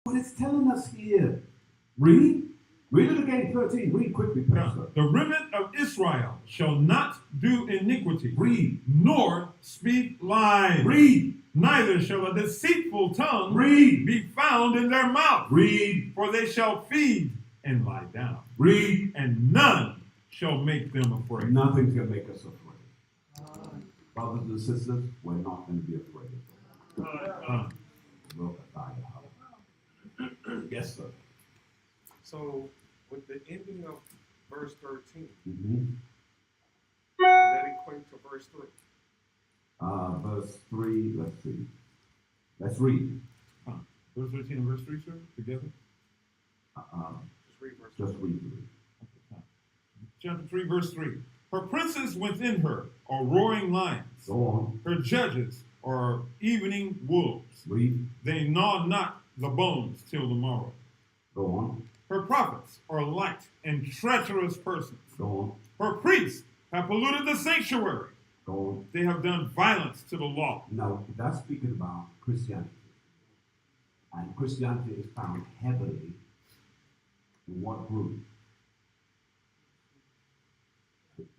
But it's telling us here. Read. Read it again, 13. Read quickly, Pastor. The remnant of Israel shall not do iniquity. Read. Nor speak lies. Read. Neither shall a deceitful tongue Read. be found in their mouth. Read. For they shall feed and lie down. Read. And none shall make them afraid. Nothing's going to make us afraid. Brothers and sisters, we're not going to be afraid. Yes, sir. So, with the ending of verse 13, Mm-hmm. that equate to verse 3. Verse 3, let's see. Let's read. Verse 13 and verse 3, sir, together? Just read verse 3. Just read 3. Chapter 3, verse 3. Her princes within her are roaring lions. Go on. Her judges are evening wolves. Read. They gnaw not the bones till the morrow. Go on. Her prophets are light and treacherous persons. Go on. Her priests have polluted the sanctuary. Go on. They have done violence to the law. Now, that's speaking about Christianity. And Christianity is found heavily in what group?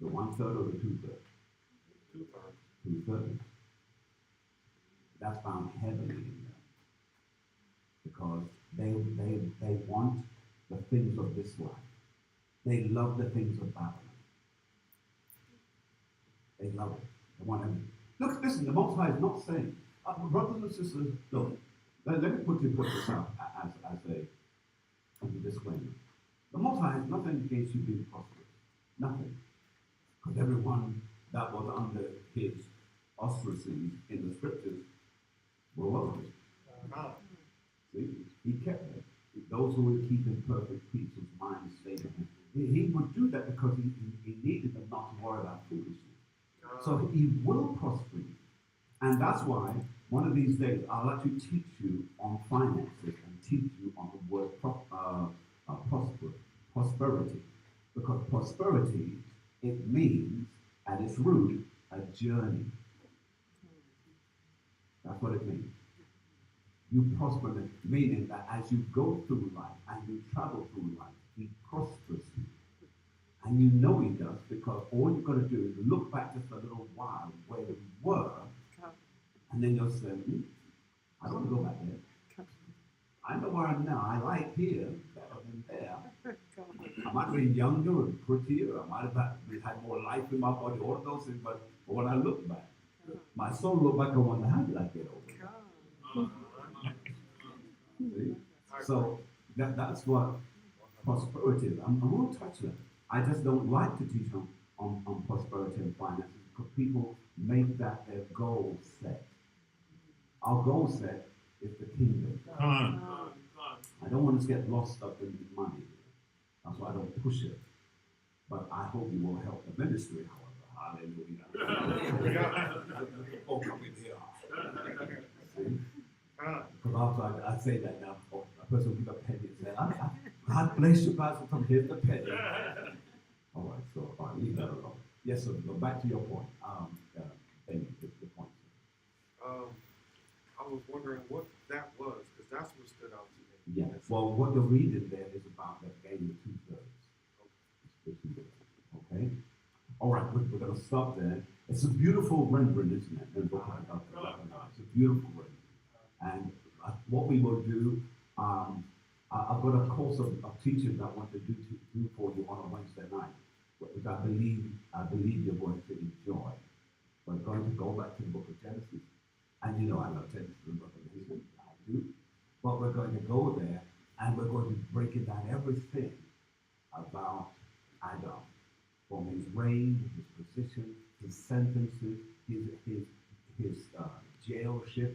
The 1/3 or the 2/3? 2/3. 2/3. That's found heavily in there. Because they want the things of this life. They love the things of Babylon. They love it. They want to. Look, listen, the Most High is not saying, brothers and sisters, look, let me put this out as a disclaimer. The Most High has nothing against you being prosperous. Nothing. Because everyone that was under his auspices in the scriptures were wealthy. See, he kept them. Those who would keep in perfect peace, whose mind stayed on him. He would do that because he needed them not to worry about foolishness. So he will prosper you. And that's why one of these days I'll actually teach you on finances and teach you on the word prosperity. Because prosperity, it means at its root a journey. That's what it means. You prosper, meaning that as you go through life and you travel through life, he prospers you. And you know he does because all you've got to do is look back just a little while where you were, and then you'll say, I don't want to go back there. I know where I'm now. I like here better than there. I might have been younger and prettier. I might have had more life in my body, all of those things, but when I look back, my soul looked back and wonder, how did I get over there? See? So that's what prosperity is. I'm going to touch that. I just don't like to teach on prosperity and finances because people make that their goal set. Our goal set is the kingdom. I don't want us to get lost up in money. That's why I don't push it. But I hope you will help the ministry, however. Hallelujah. Oh, come in here. See? Because after I say that now, a person will give a penny and say, God bless you, Pastor, from here's the penny. All right, so leave that alone. Yes, sir, go back to your point. Thank you, the point. I was wondering what that was, because that's what stood out to me. Yeah, well, what you're reading there is about that game of 2/3. Okay? All right, we're going to stop there. It's a beautiful rendering, isn't it? It's a beautiful rendering. And what we will do, I've got a course of teaching that I want to do for you on a Wednesday night, which I believe you're going to enjoy. We're going to go back to the book of Genesis. And you know I love Genesis and the book of Genesis. I do. But we're going to go there and we're going to break it down everything about Adam. From his reign, his position, his sentences, his jailship,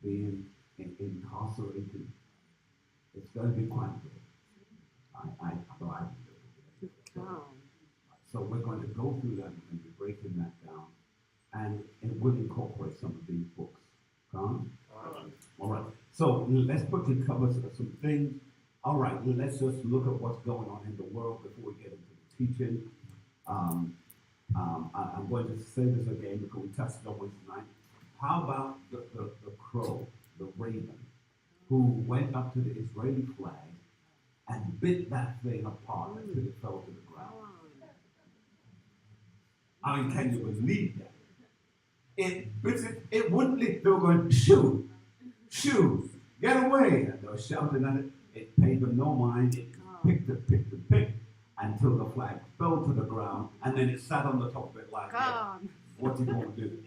being incarcerated. It's going to be quite good. So we're going to go through that and be breaking that down, and it will incorporate some of these books. All right. So let's quickly cover some things. All right. Let's just look at what's going on in the world before we get into the teaching. I'm going to say this again because we touched on it tonight. How about the crow, the raven? who went up to the Israeli flag and bit that thing apart until it fell to the ground. I mean, can you believe that? It wouldn't leave. They were going, shoo, shoo, get away. And they were shouting at it. It paid them no mind. It picked until the flag fell to the ground, and then it sat on the top of it like, yeah, what's it going to do?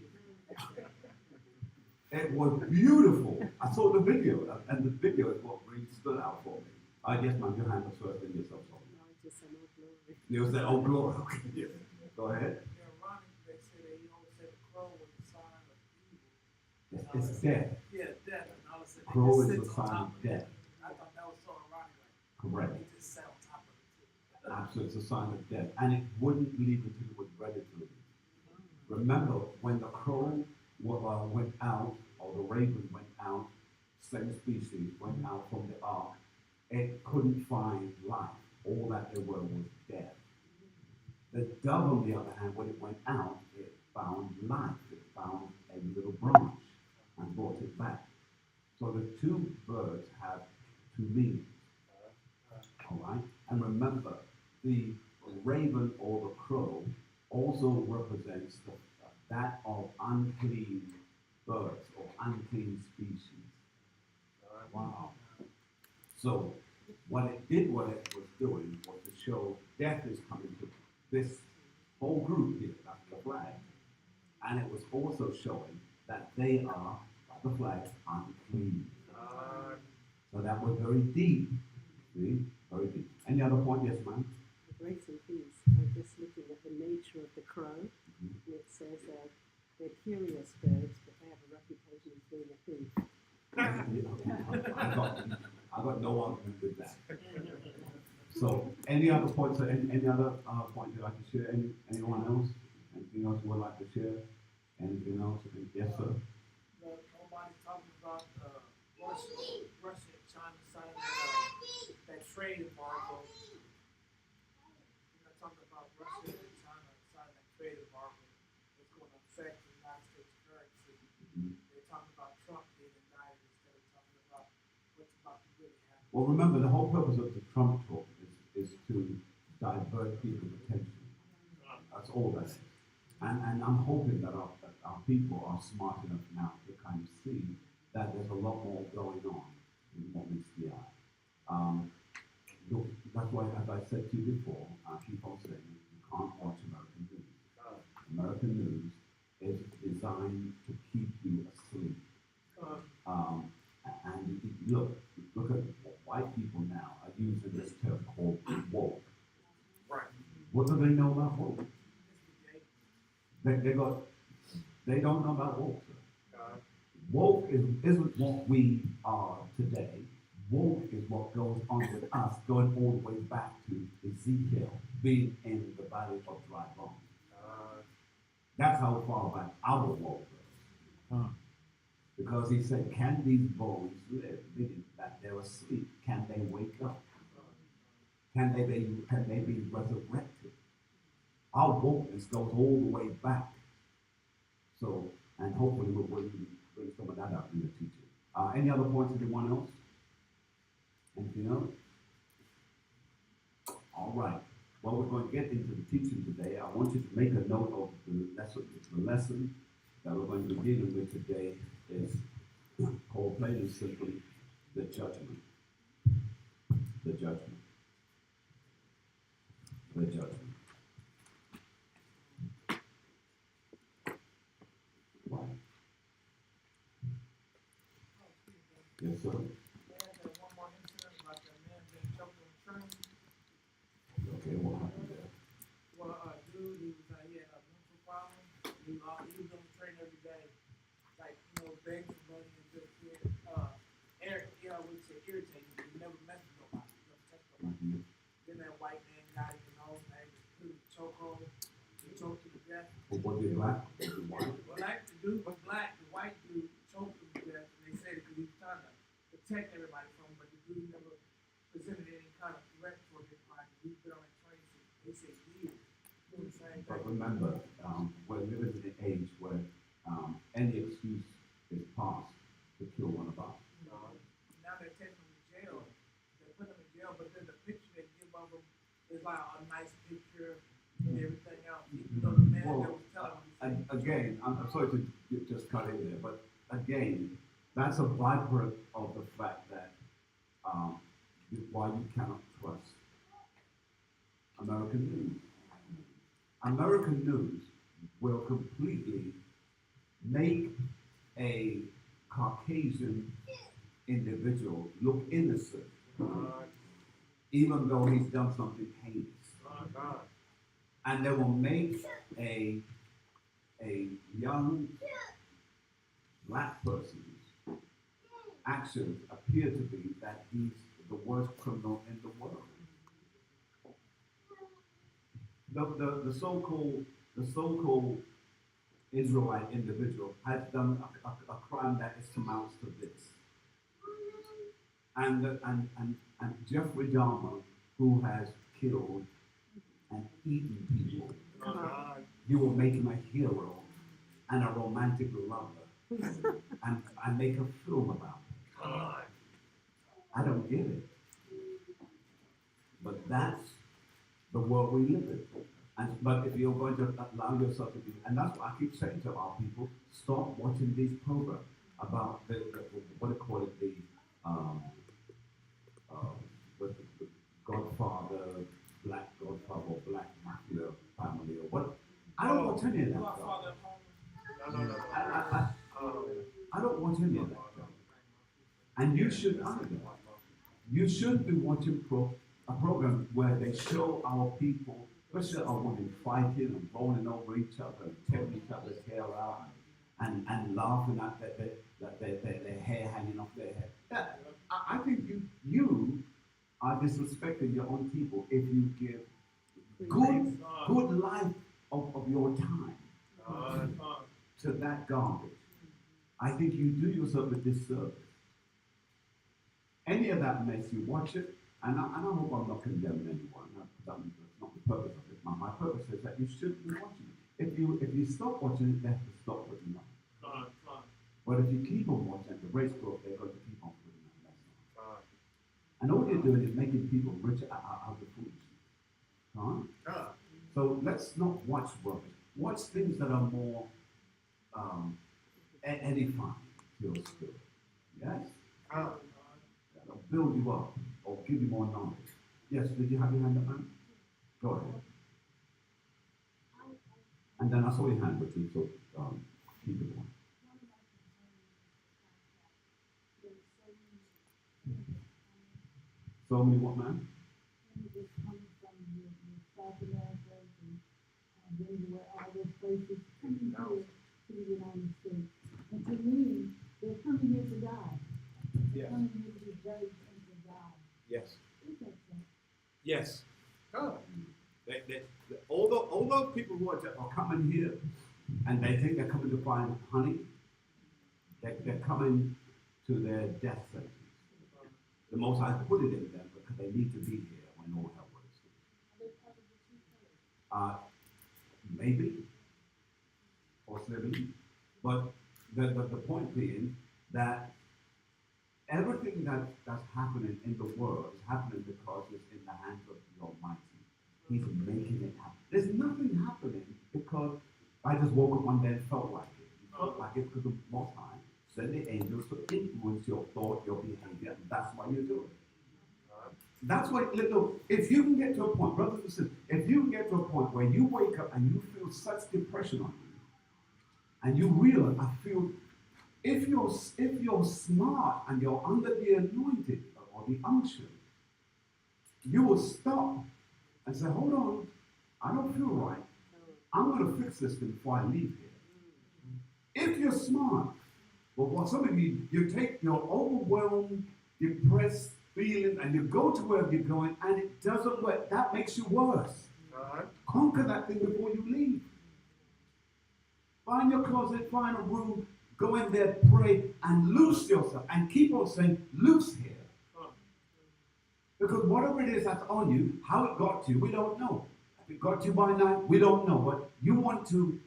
It was beautiful. I saw the video, and the video is what really stood out for me. I guess my your hand was first in yourself. You said, oh, glory. Okay, yeah. Go ahead. They say they don't say the crow was a sign of evil. It's death. Yeah, death. And all of a sudden, Crow it is just a sits on sign top of death. I thought that was so ironic. Correct. It just sat on top of it too. Absolutely, it's a sign of death. And it wouldn't leave until it was ready to leave. Remember, when the crow went out, or the raven went out, same species went out from the ark, it couldn't find life. All that there was death. The dove, on the other hand, when it went out, it found life. It found a little branch and brought it back. So the two birds have two meanings. All right? And remember, the raven or the crow also represents that of unclean birds or unclean species. Wow. So what it was doing was to show death is coming to this whole group here, that's the flag. And it was also showing that they are, like the flag, unclean. So that was very deep. See? Very deep. Any other point? Yes, ma'am? Grace and peace. I'm just looking at the nature of the crow. And it says that they're curious birds, but they have a reputation of being a thief. I got no argument with that. So, any other points? Any other points you'd like to share? Anyone else? Anything else you would like to share? Anything else? Yes, sir. Nobody talking about Russia and China signing that trade embargo. We're not talking about Russia and China signing that trade embargo. It's going to affect the United States currency. They're talking about Trump being indicted instead of talking about what's about to really happen. Well, remember, the whole purpose of the Trump talk is to divert people's attention. That's all that is. And I'm hoping that our people are smart enough now to kind of see that there's a lot more going on than what meets the eye. That's why, as I said to you before, I keep on saying you can't watch American news. American news is designed to keep you asleep. And look at white people now are using this term called woke. Right. What do they know about woke? They don't know about woke. Woke isn't what we are today. Woke is what goes on with us, going all the way back to Ezekiel being in the valley of dry bones. That's how far back our woke goes. Because he said, can these bones live? Meaning that they're asleep. Can they wake up? Can they be resurrected? Our wokeness goes all the way back. So, and hopefully we'll bring some of that out in the teaching. Any other points, anyone else? Anything else? All right. Well, we're going to get into the teaching today. I want you to make a note of the lesson that we're going to be dealing with today is called plain and simply the judgment. The judgment. The judgment. Right. Yes, sir. One more incident about that man being choked on the train. Okay, what happened there? Well, dude, he had a mental problem. He was on the train every day, like, begging for money and just would say irritating. He never messed with nobody. He never touched nobody. Then that white man got him, and put him in a chokehold. He choked to the death. Was he black? Was he white? Black, the dude was black. The white dude choked him to death, and they said it because he was trying to protect everybody from him, but the dude never presented any kind of threat for everybody. He put on that train, they said years. But remember, we're living in an age where any excuse is passed to kill one of us. Now Yeah, but then the picture they give of them is like a nice picture and everything else. You know, the man Well, that was telling me. And again, I'm sorry to just cut in there, but again, that's a byproduct of the fact that why you cannot trust American news. American news will completely make a Caucasian individual look innocent, even though he's done something heinous. And they will make a young black person's actions appear to be that he's the worst criminal in the world. The so-called Israelite individual has done a crime that amounts to this. And Jeffrey Dahmer, who has killed and eaten people, you will make him a hero and a romantic lover and make a film about it. I don't get it. But that's the world we live in. But if you're going to allow yourself to be, and that's what I keep saying to our people, stop watching these programs about what do you call it, the Godfather, Black Godfather, or Black Mafia family, or what. I don't watch any of that stuff. I don't watch any of that stuff. And you should either. You should be watching a program where they show our people, especially our women, fighting and rolling over each other and tearing each other's hair out and laughing at their hair hanging off their head. That, I think you are disrespecting your own people if you give good life of your time to that garbage. I think you do yourself a disservice. Any of that mess, you watch it, and I hope I'm not condemning anyone. That's not the purpose of it. My purpose is that you shouldn't be watching it. If you stop watching it, they have to stop putting it on. But if you keep on watching it, the race book, they're going to keep on putting that mess on. And all you're doing is making people rich out of foolishness. So let's not watch rubbish. Watch things that are more edifying to your spirit. Yes? That'll build you up or give you more knowledge. Yes, did you have your hand up, man? Go ahead. And then I saw your hand, Richard, so keep it on. So many what, man? All those places coming here to the United States. And to me, they're coming here to die. They're coming here to be judged and to die. Yes. Is that so? Yes. All those people who are coming here and they think they're coming to find honey, they're coming to their death sentence. The Most High put it in them because they need to be here when all hell breaks loose. Maybe, possibly, but the point being that everything that's happening in the world is happening because it's in the hands of the Almighty. He's making it happen. There's nothing happening because I just woke up one day and felt like it. You felt like it because the Most High sent the angels to influence your thought, your behavior, and that's why you do it. That's why, look, if you can get to a point, brothers and sisters, if you can get to a point where you wake up and you feel such depression on you, and you realize, if you're smart and you're under the anointing or the unction, you will stop and say, hold on, I don't feel right. I'm going to fix this thing before I leave here. If you're smart, but what some of you take your overwhelmed, depressed feeling and you go to wherever you're going and it doesn't work, that makes you worse. Conquer that thing before you leave. Find your closet, find a room, go in there, pray, and loose yourself. And keep on saying, loose here. Because whatever it is that's on you, how it got to you, we don't know. If it got to you by night, we don't know. But you want to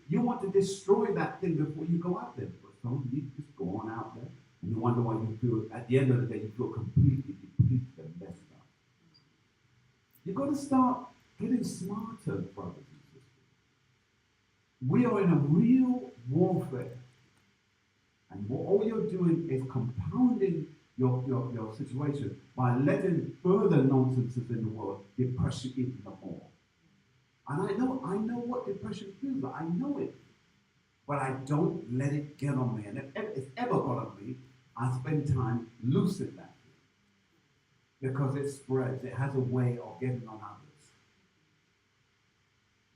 destroy that thing before you go out there. So you just go on out there, and you wonder why you feel, at the end of the day, you feel completely depleted and messed up. to start getting smarter, brothers and sisters. We are in a real warfare. And all you're doing is compounding your situation by letting further nonsenses in the world depress you even more. And I know what depression feels like. I know it. But I don't let it get on me. And if it's ever got on me, I spend time loosing that. Because it spreads. It has a way of getting on others.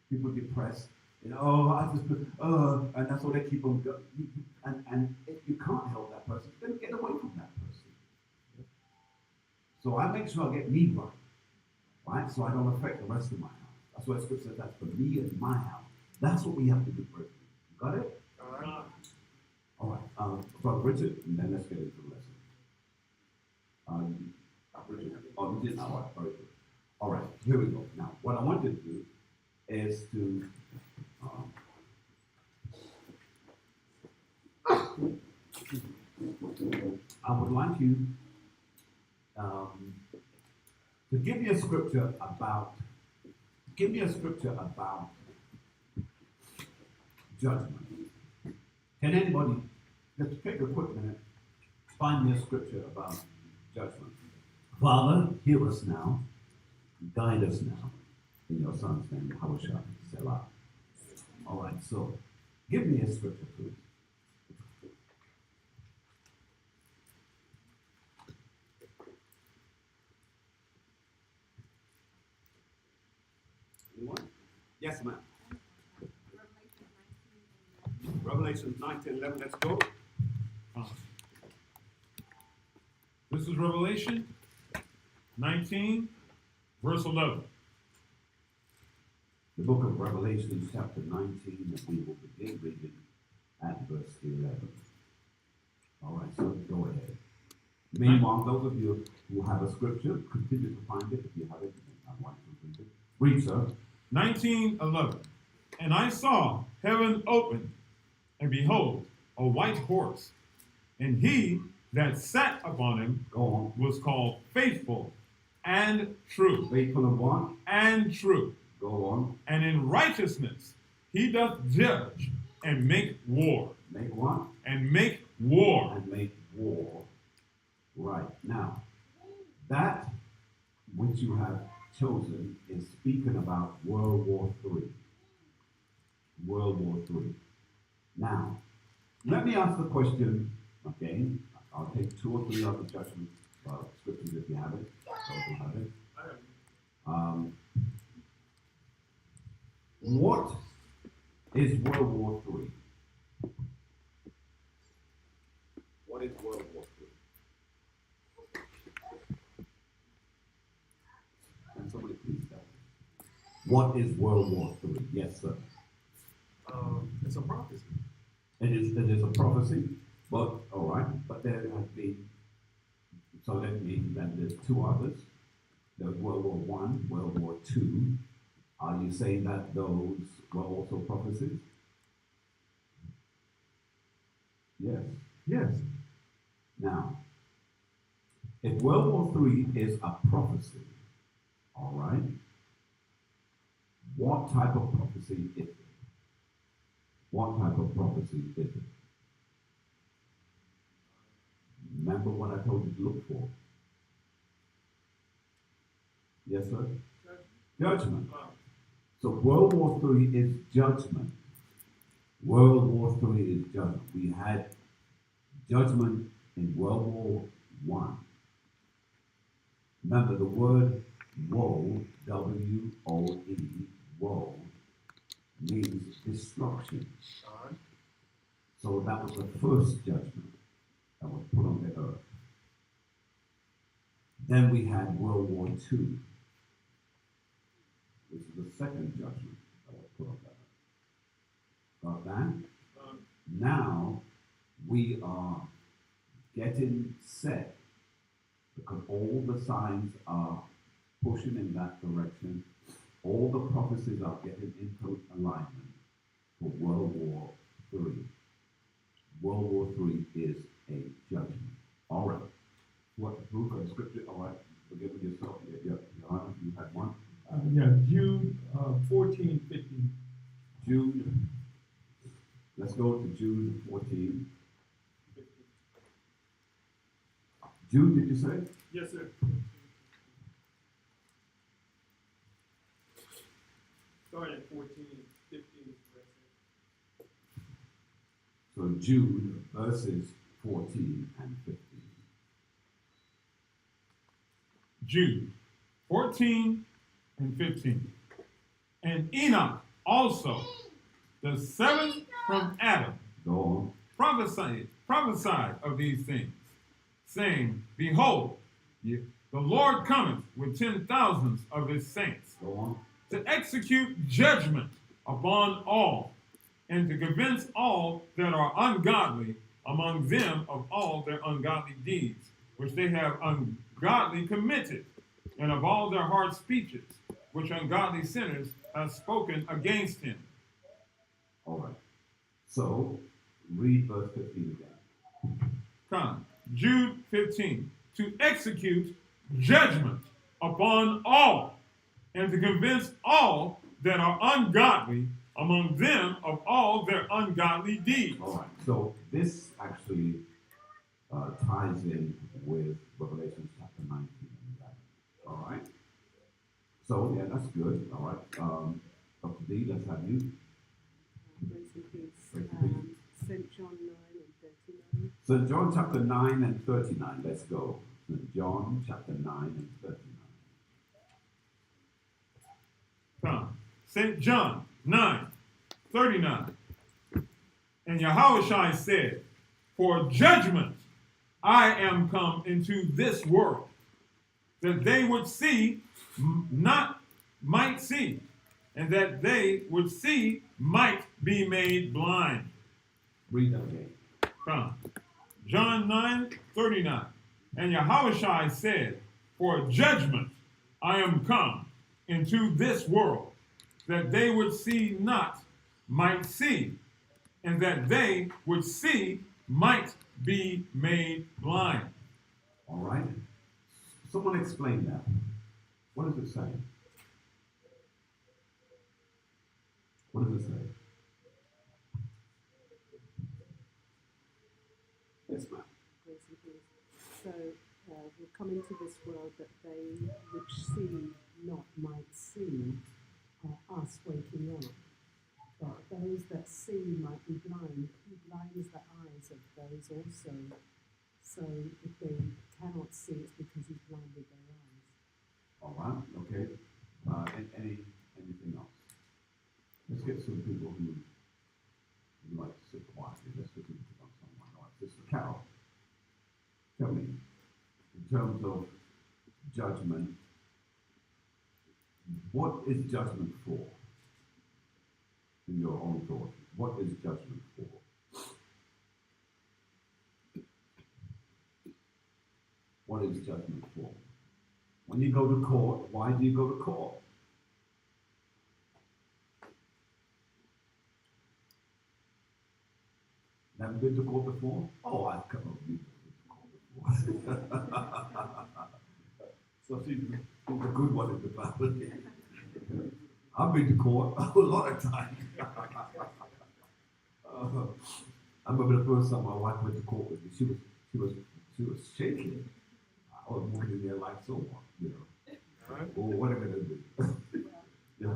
People depressed. And that's all they keep on going. And if you can't help that person, then get away from that person. So I make sure I get me right? So I don't affect the rest of my house. That's what Scripture says. That's for me and my house. That's what we have to do, brethren. Got it? All right. Brother Richard, and then let's get into the lesson. Richard. Oh, you did? All right. Very good. All right. Here we go. Now, what I want you to do is to I would like you to give me a scripture about judgment. Can anybody just take a quick minute, find me a scripture about judgment? Father, hear us now, guide us now, in your son's name, Hawashah, Selah. All right, so give me a scripture, please. Anyone? Yes, ma'am. Revelation 19:11. Let's go. This is Revelation 19, verse 11. The book of Revelation, chapter 19, and we will begin reading at verse 11. All right, so go ahead. Meanwhile, those of you who have a scripture, continue to find it. If you have it, I want to read it. Read, sir. 19:11. And I saw heaven open, and behold, a white horse, and he that sat upon him Go on. was called Faithful and True. Faithful and what? And true. Go on. And in righteousness he doth judge and make war. Make what? And make war. And make war. Right. Now, that which you have chosen is speaking about World War III. World War III. Now, let me ask the question again. I'll take 2 or 3 other judgment scriptures if you have it. Those who have it. What is World War III? What is World War III? Can somebody please tell me? What is World War III? Yes, sir. It's a prophecy. It is a prophecy, but all right. But there has been. So that means that there's 2 others. There's World War I, World War II. Are you saying that those were also prophecies? Yes. Yes. Now, if World War III is a prophecy, all right, what type of prophecy is it? What type of prophecy is it? Remember what I told you to look for. Yes, sir? Judgment. So World War III is judgment. World War III is judgment. We had judgment in World War I. Remember the word woe, W-O-E, woe, means destruction. So that was the first judgment that was put on the earth. Then we had World War II, which is the second judgment that was put on the earth. Got that? Now we are getting set because all the signs are pushing in that direction. All the prophecies are getting into alignment for World War III. World War III is a judgment. All right. What book or scripture? All right. Forgive me yourself. Your Honor, you had one. go to Jude 14. Jude, did you say? Yes, sir. Start at 14, 15. So Jude verses 14 and 15. Jude 14 and 15. And Enoch also, the seventh from Adam, Go prophesied of these things, saying, Behold, the Lord cometh with 10,000s of his saints on. Go on. to execute judgment upon all, and to convince all that are ungodly among them of all their ungodly deeds, which they have ungodly committed, and of all their hard speeches, which ungodly sinners have spoken against him. All right. So, read verse 15 again. Come, Jude 15, to execute judgment upon all, and to convince all that are ungodly among them of all their ungodly deeds. All right. So, this actually ties in with Revelation chapter 19 and 11. All right. So, yeah, that's good. All right. Dr. D, let's have you. Grace and peace. Grace and peace. St. John 9 and 39. St. John chapter 9 and 39. Let's go. St. John chapter 9 and 39. Come, St. John 9, 39. And Yahushua said, For judgment I am come into this world, that they would see, might see, and that they would see might be made blind. Read that again. Come. John 9, 39. And Yahushua said, For judgment I am come into this world, that they would see not, might see, and that they would see might be made blind. All right. Someone explain that. What does it say? What does it say? Yes, ma'am. Grace and peace. So we'll come into this world that they which see not might see us waking up. But those that see might be blind. Who blinds the eyes of those also? So if they cannot see, it's because he's blinded their eyes. All right. Okay. Anything else? Let's get some people who like to sit quietly. Let's look into someone. All right. Sister Carol, tell me, in terms of judgment, what is judgment for? In your own thought, what is judgment for? What is judgment for? When you go to court, why do you go to court? Never been to court before? Oh, I've come up with court before. So she's a good one in the family. I've been to court a lot of times. I remember the first time my wife went to court with me. She was shaking. I was moving in there like so what, you know. Well, what am I gonna do? Yeah.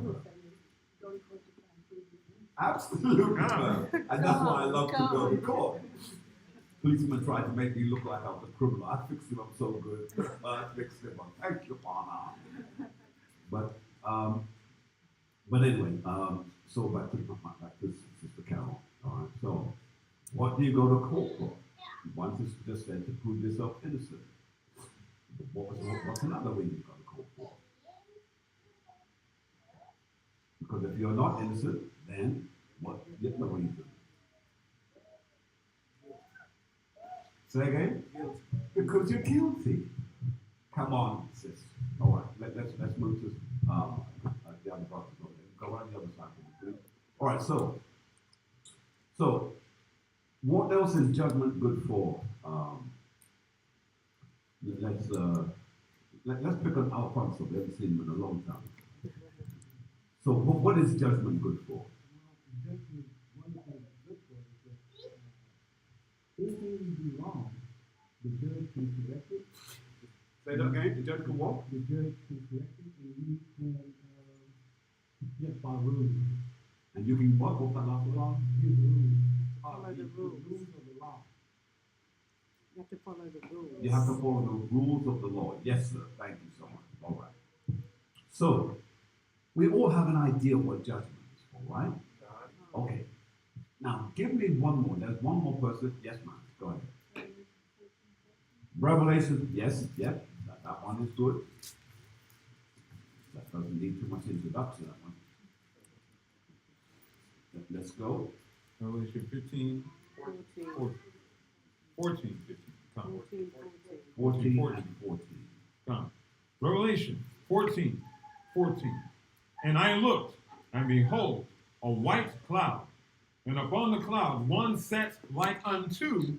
Absolutely, man. And that's why I love to go to court. Policeman tried to make me look like I was a criminal. I fixed him up so good. I fixed him up. Thank you, Mama. But anyway, so back to Sister Carol. All right. So, what do you go to court for? One is just said to prove yourself innocent. What's another way you go to court for? Because if you're not innocent, then what is the reason? Say again? Guilty. Because you're guilty. Come on, sis. All right, let's move to the other brothers over there. Go on the other side, please. All right, so what else is judgment good for? Let's pick on Alfonso. We haven't seen him in a long time. So what is judgment good for? Judgment, one thing it's good for is anything we do wrong, the judge can correct it. Say that again. The judge can walk. The judge can correct it, and we can just by rules. And you can walk off that last one. Follow the rules. Follow the The rules. rules of the law. You have to follow the rules. You have to follow the rules of the Lord. Yes, sir. Thank you so much. All right. So, we all have an idea what judgment is, all right? Okay. Now, give me one more. There's one more person. Yes, ma'am. Go ahead. Revelation. Yes, yep. That one is good. That doesn't need too much introduction, that one. Let's go. Revelation 15, 14, 14, 15. Come. 14. 14 14. and 14. Come. Revelation 14, 14. And I looked, and behold, a white cloud, and upon the cloud one sat like unto